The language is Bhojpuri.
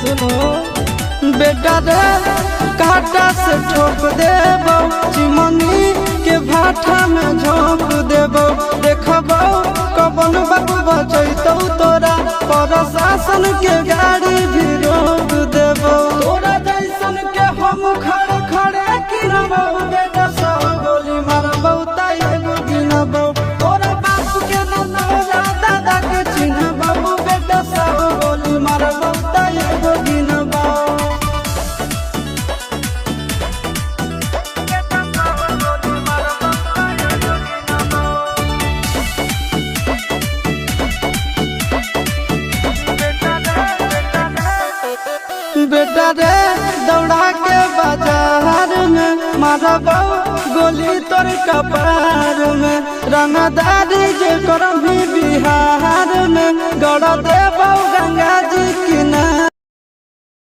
सुनो बेटा रे काटा से ठोक देबो चिमनी के भाटा में झोंक देबो देखबो कबन बाबू बचैतौ तोरा प्रशासन के गाड़ी भी रोक देबो तोरा जैसन के हम खड़े खड़े गिनबो बेटा सब गोली मारबो ताई एगो गिनबो तोरा बाप के न तोरा दादा के चिन्हबो बेटा सब गोली मारबो ताई एगो गिनबो बेटा रे दौड़ा के बाजार में मारबो गोली तोर कपार में रंगदारी जे करम भी बिहार में गड़ देबो गंगा जी किनारे